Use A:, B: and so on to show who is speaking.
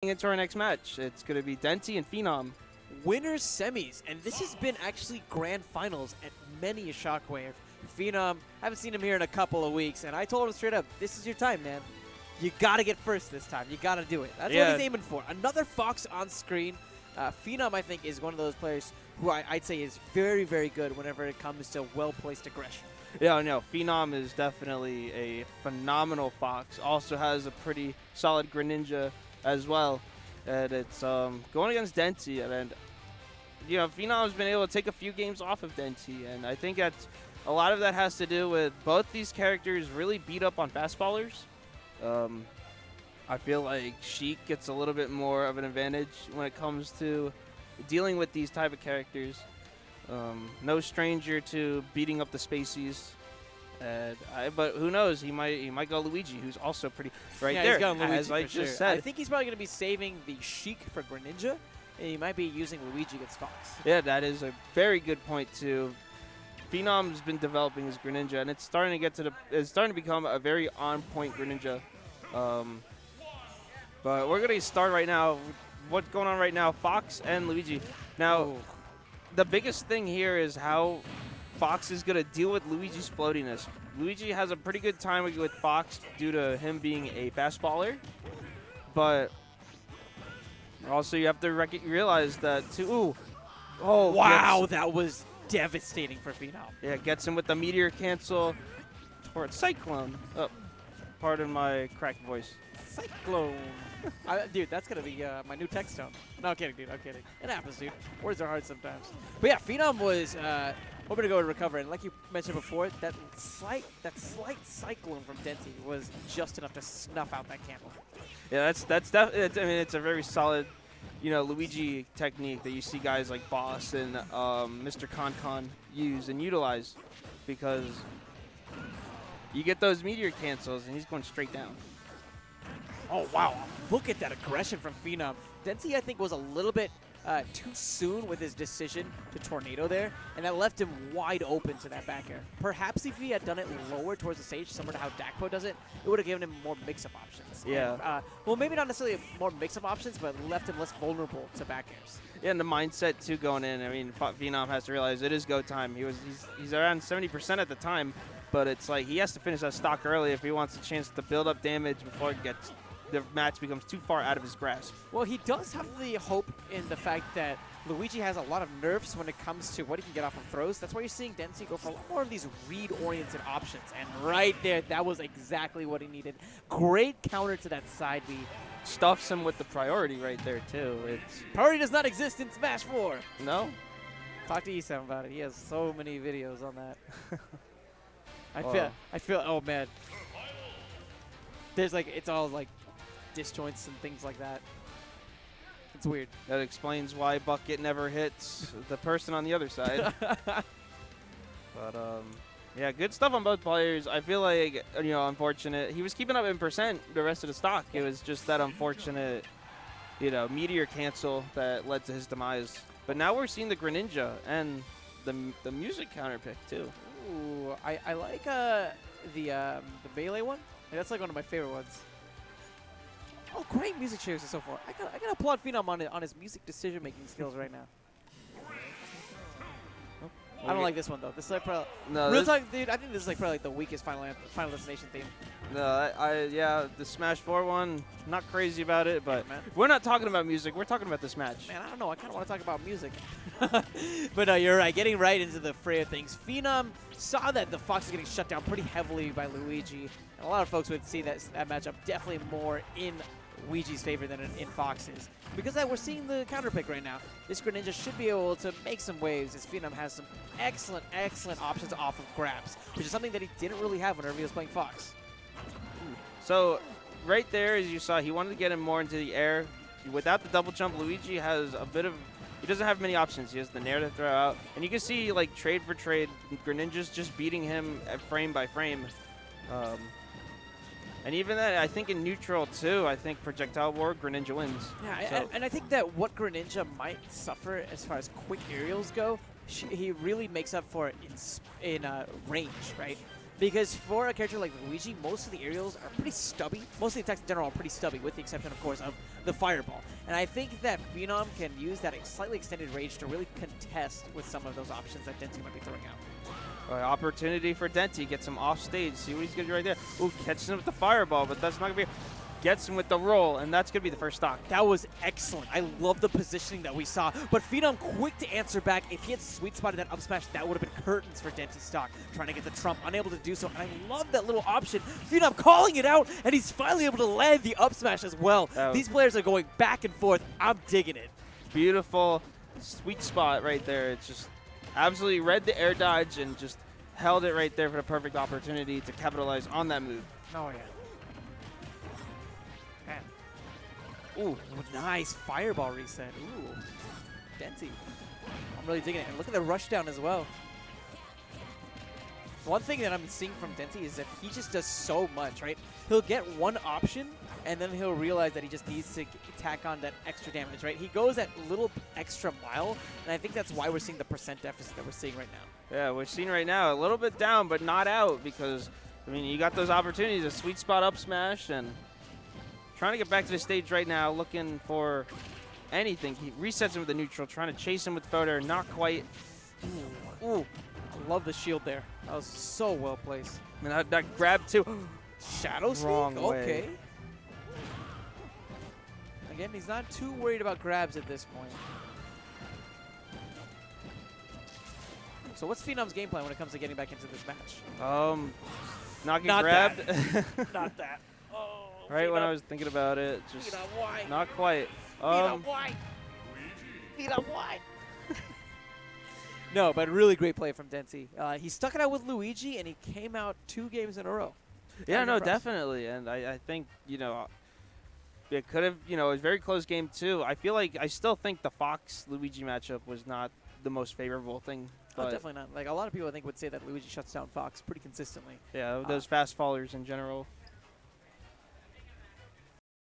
A: into our next match. It's going to be Denti and Phenom.
B: Winners semis, and this has been actually grand finals at many a Shockwave. Phenom, haven't seen him here in a couple of weeks, and I told him straight up, this is your time, man. You got to get first this time. You got to do it. That's what he's aiming for. Another Fox on screen. Phenom, I think, is one of those players who I'd say is very, very good whenever it comes to well-placed aggression.
A: Yeah, no, Phenom is definitely a phenomenal Fox. Also has a pretty solid Greninja as well. And it's going against Denti. And you know, Phenom's been able to take a few games off of Denti. And I think that a lot of that has to do with both these characters really beat up on fastballers. I feel like Sheik gets a little bit more of an advantage when it comes to dealing with these type of characters. No stranger to beating up the Spaceys. But who knows? He might go Luigi, who's also pretty there.
B: He's going Luigi
A: as I
B: for sure.
A: just said.
B: I think he's probably going to be saving the Sheik for Greninja, and he might be using Luigi against Fox.
A: Yeah, that is a very good point too. Phenom's been developing his Greninja, and it's starting to become a very on-point Greninja. But we're gonna start right now. What's going on right now? Fox and Luigi. Now, the biggest thing here is how Fox is gonna deal with Luigi's floatiness. Luigi has a pretty good time with Fox due to him being a fastballer, but also you have to realize that too.
B: Oh wow, that was devastating for Phenom.
A: Yeah, gets him with the meteor cancel towards Cyclone. Oh, pardon my cracked voice.
B: Cyclone. Dude, that's going to be my new text tone. No, I'm kidding, dude. I'm kidding. It happens, dude. Words are hard sometimes. But yeah, Phenom was hoping to go and recover. And like you mentioned before, that slight cyclone from Denti was just enough to snuff out that candle.
A: Yeah, that's definitely. I mean, it's a very solid, Luigi technique that you see guys like Boss and Mr. Con use and utilize, because you get those meteor cancels and he's going straight down.
B: Oh, wow. Look at that aggression from Phenom. Denti, I think, was a little bit too soon with his decision to tornado there, and that left him wide open to that back air. Perhaps if he had done it lower towards the stage, similar to how Dakpo does it, it would have given him more mix-up options.
A: Yeah.
B: And, well, maybe not necessarily more mix-up options, but left him less vulnerable to back airs.
A: Yeah, and the mindset, too, going in. I mean, Phenom has to realize it is go time. He's around 70% at the time, but it's like he has to finish that stock early if he wants a chance to build up damage before the match becomes too far out of his grasp.
B: Well, he does have the hope in the fact that Luigi has a lot of nerfs when it comes to what he can get off of throws. That's why you're seeing Denti go for a lot more of these read-oriented options. And right there, that was exactly what he needed. Great counter to that side B.
A: Stuffs him with the priority right there, too.
B: Priority does not exist in Smash 4.
A: No?
B: Talk to Esam about it. He has so many videos on that. I feel, oh man. There's it's all disjoints and things like that. It's weird.
A: That explains why Bucket never hits the person on the other side. But yeah, good stuff on both players. I feel like, unfortunate. He was keeping up in percent the rest of the stock. It was just that unfortunate, meteor cancel that led to his demise. But now we're seeing the Greninja and the music counter pick too.
B: Ooh, I like the melee one. That's one of my favorite ones. Oh, great music choices so far. I gotta applaud Phenom on his music decision-making skills right now. I don't like this one though. This is probably real talk, dude. I think this is probably the weakest Final Destination theme.
A: No, yeah, the Smash 4 one, not crazy about it, but we're not talking about music. We're talking about this match.
B: Man, I don't know. I kind of want to talk about music. But no, you're right. Getting right into the fray of things. Phenom saw that the Fox is getting shut down pretty heavily by Luigi, and a lot of folks would see that matchup definitely more in Luigi's favor than in Fox's. Because we're seeing the counter pick right now. This Greninja should be able to make some waves as Phenom has some excellent options off of grabs, which is something that he didn't really have whenever he was playing Fox.
A: So right there, as you saw, he wanted to get him more into the air. Without the double jump, Luigi has he doesn't have many options. He has the nair to throw out. And you can see, trade for trade, Greninja's just beating him frame by frame. And even that, I think in neutral, too, I think projectile war, Greninja wins.
B: Yeah, and I think that what Greninja might suffer as far as quick aerials go, he really makes up for it in range, right? Because for a character like Luigi, most of the aerials are pretty stubby. Most of the attacks in general are pretty stubby, with the exception, of course, of the fireball. And I think that Phenom can use that slightly extended range to really contest with some of those options that Denti might be throwing out.
A: Opportunity for Denti. Gets him off stage. See what he's going to do right there. Ooh, catches him with the fireball, but that's not going to be... Gets him with the roll, and that's going to be the first stock.
B: That was excellent. I love the positioning that we saw. But Phenom quick to answer back. If he had sweet spotted that up smash, that would have been curtains for Denti stock. Trying to get the trump, unable to do so. And I love that little option. Phenom calling it out, and he's finally able to land the up smash as well. These players are going back and forth. I'm digging it.
A: Beautiful, sweet spot right there. It's just absolutely read the air dodge and just held it right there for the perfect opportunity to capitalize on that move.
B: Oh, yeah.
A: Ooh,
B: nice fireball reset. Ooh, Denti. I'm really digging it. And look at the rush down as well. One thing that I'm seeing from Denti is that he just does so much, right? He'll get one option, and then he'll realize that he just needs to tack on that extra damage, right? He goes that little extra mile, and I think that's why we're seeing the percent deficit that we're seeing right now.
A: Yeah, we're seeing right now a little bit down, but not out because, I mean, you got those opportunities, a sweet spot up smash, and trying to get back to the stage right now, looking for anything. He resets him with the neutral, trying to chase him with photo, not quite.
B: Ooh. I love the shield there. That was so well placed.
A: And that grab too.
B: Shadow sneak?
A: Wrong way.
B: Okay. Again, he's not too worried about grabs at this point. So what's Phenom's game plan when it comes to getting back into this match?
A: Not get grabbed.
B: Not that. Oh.
A: Right when I was thinking about it, just not quite.
B: Why? No, but really great play from Denti. He stuck it out with Luigi, and he came out 2 games in a row.
A: Yeah, no, definitely. And I think, it could have, it was a very close game, too. I feel like I still think the Fox-Luigi matchup was not the most favorable thing.
B: Oh, definitely not. Like, a lot of people, I think, would say that Luigi shuts down Fox pretty consistently.
A: Yeah, those fast fallers in general.